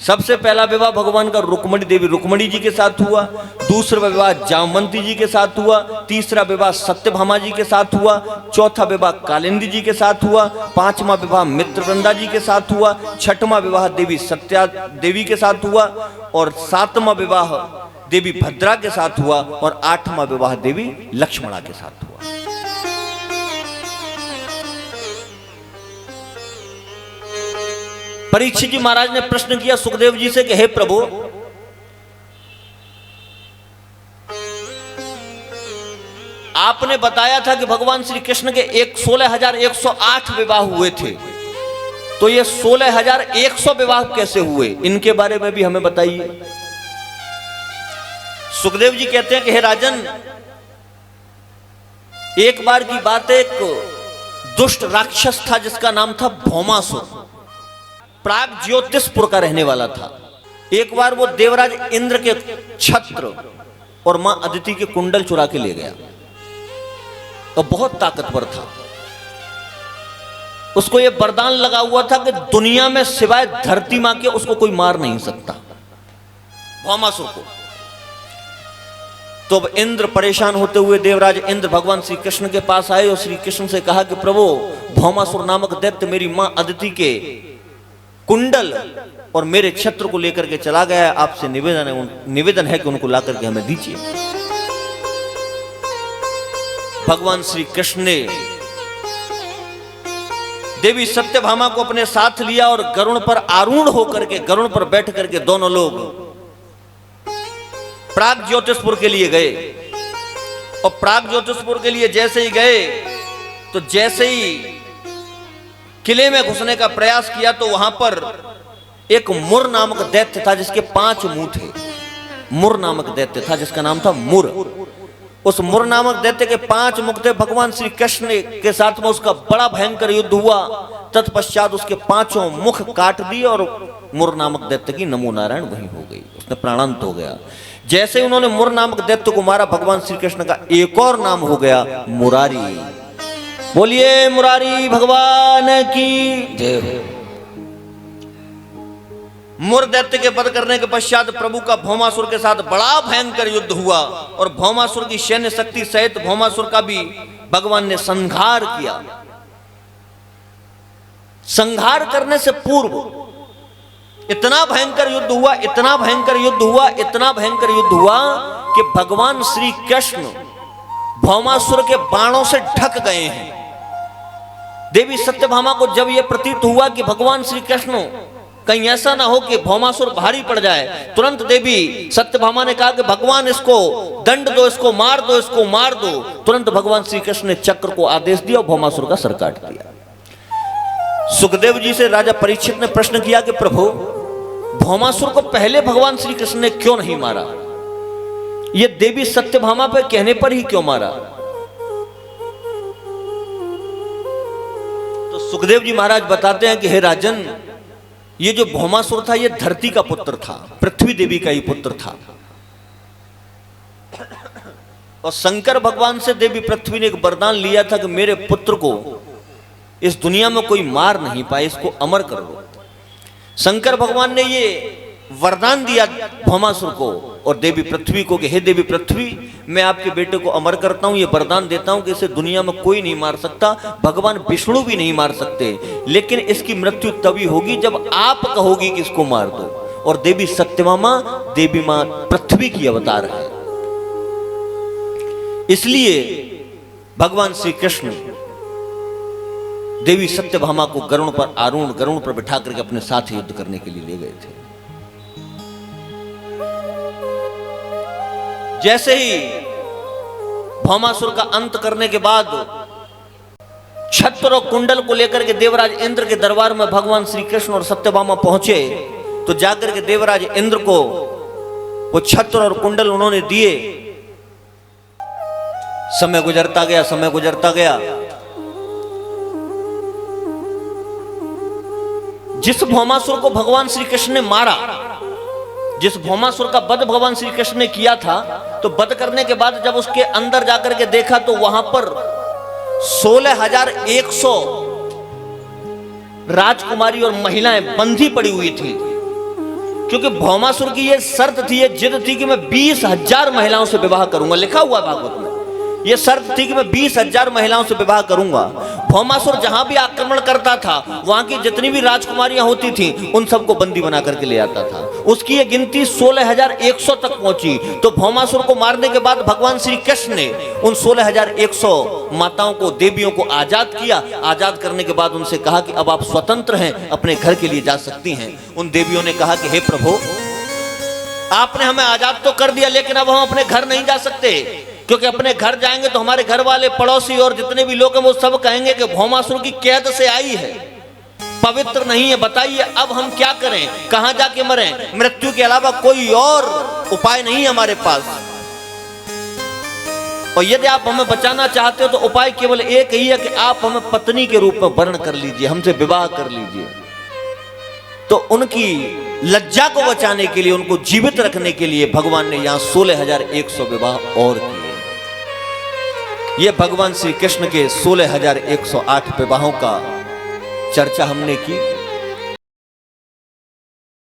सबसे पहला विवाह भगवान का रुक्मणी देवी रुक्मणी जी के साथ हुआ, दूसरा विवाह जामवंती जी के साथ हुआ, तीसरा विवाह सत्यभामा जी के साथ हुआ, चौथा विवाह कालिंदी जी के साथ हुआ, पांचवा विवाह मित्रवृंदा जी के साथ हुआ, छठवां विवाह देवी सत्या देवी के साथ हुआ और सातवां विवाह देवी भद्रा के साथ हुआ और आठवां विवाह देवी लक्ष्मणा के साथ हुआ। परीक्षित जी महाराज ने प्रश्न किया सुखदेव जी से कि हे प्रभु, आपने बताया था कि भगवान श्री कृष्ण के 16,108 विवाह हुए थे, तो ये 16,100 विवाह कैसे हुए, इनके बारे में भी हमें बताइए। सुखदेव जी कहते हैं कि हे राजन, एक बार की बात है, एक दुष्ट राक्षस था जिसका नाम था भौमासुर, प्राग ज्योतिषपुर का रहने वाला था। एक बार वो देवराज इंद्र के छत्र और मां अदिति के कुंडल चुरा के ले गया और बहुत ताकतवर था। उसको ये वरदान लगा हुआ था कि दुनिया में सिवाय धरती मां के उसको कोई मार नहीं सकता, भौमासुर को। तो अब इंद्र परेशान होते हुए देवराज इंद्र भगवान श्री कृष्ण के पास आए और श्री कृष्ण से कहा कि प्रभु, भौमासुर नामक दैत्य मेरी मां अदिति के कुंडल और मेरे छत्र को लेकर के चला गया है, आपसे निवेदन है कि उनको ला करके हमें दीजिए। भगवान श्री कृष्ण ने देवी सत्यभामा को अपने साथ लिया और गरुड़ पर आरूढ़ होकर के, गरुड़ पर बैठ करके दोनों लोग प्राग ज्योतिषपुर के लिए गए। और प्राग ज्योतिषपुर के लिए जैसे ही गए तो जैसे ही किले में घुसने का प्रयास किया तो वहां पर एक मुर नामक दैत्य था जिसके 5 मुंह थे। मुर नामक दैत्य था जिसका नाम था मुर। उस मुर नामक दैत्य के 5 मुख थे। भगवान श्री कृष्ण के साथ में उसका बड़ा भयंकर युद्ध हुआ। तत्पश्चात उसके 5 मुख काट दिए और मुर नामक दैत्य की नमो नारायण वही हो गई, उसने प्राणांत हो गया। जैसे उन्होंने मुर नामक दैत्य को मारा, भगवान श्री कृष्ण का एक और नाम हो गया मुरारी। बोलिए मुरारी भगवान की जय हो। मुर दैत्य के वध करने के पश्चात प्रभु का भौमासुर के साथ बड़ा भयंकर युद्ध हुआ और भौमासुर की सैन्य शक्ति सहित भौमासुर का भी भगवान ने संहार किया। संहार करने से पूर्व इतना भयंकर युद्ध हुआ, इतना भयंकर युद्ध हुआ, इतना भयंकर युद्ध हुआ कि भगवान श्री कृष्ण भौमासुर के बाणों से ढक गए हैं। देवी सत्यभामा को जब यह प्रतीत हुआ कि भगवान श्री कृष्ण कहीं ऐसा ना हो कि भौमासुर भारी पड़ जाए, तुरंत देवी सत्यभामा ने कहा कि भगवान इसको दंड दो, इसको मार दो, इसको मार दो। तुरंत भगवान श्री कृष्ण ने चक्र को आदेश दिया और भौमासुर का सर काट दिया। सुखदेव जी से राजा परीक्षित ने प्रश्न किया कि प्रभु, भौमासुर को पहले भगवान श्री कृष्ण ने क्यों नहीं मारा? ये देवी सत्यभामा पे कहने पर ही क्यों मारा? तो सुखदेव जी महाराज बताते हैं कि हे राजन, ये जो भौमासुर था ये धरती का पुत्र था, पृथ्वी देवी का ही पुत्र था। और शंकर भगवान से देवी पृथ्वी ने एक वरदान लिया था कि मेरे पुत्र को इस दुनिया में कोई मार नहीं पाए, इसको अमर कर दो। शंकर भगवान ने ये वरदान दिया भौमासुर को और देवी पृथ्वी को कि हे देवी पृथ्वी, मैं आपके बेटे को अमर करता हूं, ये वरदान देता हूं कि इसे दुनिया में कोई नहीं मार सकता, भगवान विष्णु भी नहीं मार सकते, लेकिन इसकी मृत्यु तभी होगी जब आप कहोगी कि इसको मार दो। और देवी सत्यभामा देवी मां पृथ्वी की अवतार है, इसलिए भगवान श्री कृष्ण देवी सत्यभामा को गरुड़ पर आरूढ़, गरुड़ पर बिठा करके अपने साथ युद्ध करने के लिए ले गए थे। जैसे ही भौमासुर का अंत करने के बाद छत्र और कुंडल को लेकर के देवराज इंद्र के दरबार में भगवान श्री कृष्ण और सत्यभामा पहुंचे, तो जाकर के देवराज इंद्र को वो छत्र और कुंडल उन्होंने दिए। समय गुजरता गया, समय गुजरता गया। जिस भौमासुर को भगवान श्री कृष्ण ने मारा, जिस भौमासुर का वध भगवान श्री कृष्ण ने किया था, तो वध करने के बाद जब उसके अंदर जाकर के देखा तो वहां पर 16,100 राजकुमारी और महिलाएं बंधी पड़ी हुई थी। क्योंकि भौमासुर की ये शर्त थी, ये जिद थी कि मैं 20,000 महिलाओं से विवाह करूंगा। लिखा हुआ भागवत में ये शर्त थी कि मैं 20,000 महिलाओं से विवाह करूंगा। भौमासुर जहां भी आक्रमण करता था, वहां की जितनी भी राजकुमारियां होती थी, उन सबको बंदी बना करके ले आता था। उसकी ये गिनती 16,100 तक पहुंची। तो भौमासुर को मारने के बाद भगवान श्री कृष्ण ने उन 16,100 माताओं को, देवियों को आजाद किया। आजाद करने के बाद उनसे कहा कि अब आप स्वतंत्र हैं, अपने घर के लिए जा सकती हैं। उन देवियों ने कहा कि हे प्रभु, आपने हमें आजाद तो कर दिया, लेकिन अब हम अपने घर नहीं जा सकते, क्योंकि अपने घर जाएंगे तो हमारे घर वाले, पड़ोसी और जितने भी लोग हैं वो सब कहेंगे कि भौमासुर की कैद से आई है, पवित्र नहीं है। बताइए अब हम क्या करें, कहां जाके मरें? मृत्यु के अलावा कोई और उपाय नहीं है हमारे पास। और यदि आप हमें बचाना चाहते हो तो उपाय केवल एक ही है कि आप हमें पत्नी के रूप में वर्ण कर लीजिए, हमसे विवाह कर लीजिए। तो उनकी लज्जा को बचाने के लिए, उनको जीवित रखने के लिए भगवान ने यहां 16,100 विवाह और किए। ये भगवान श्री कृष्ण के 16,108 विवाहों का चर्चा हमने की।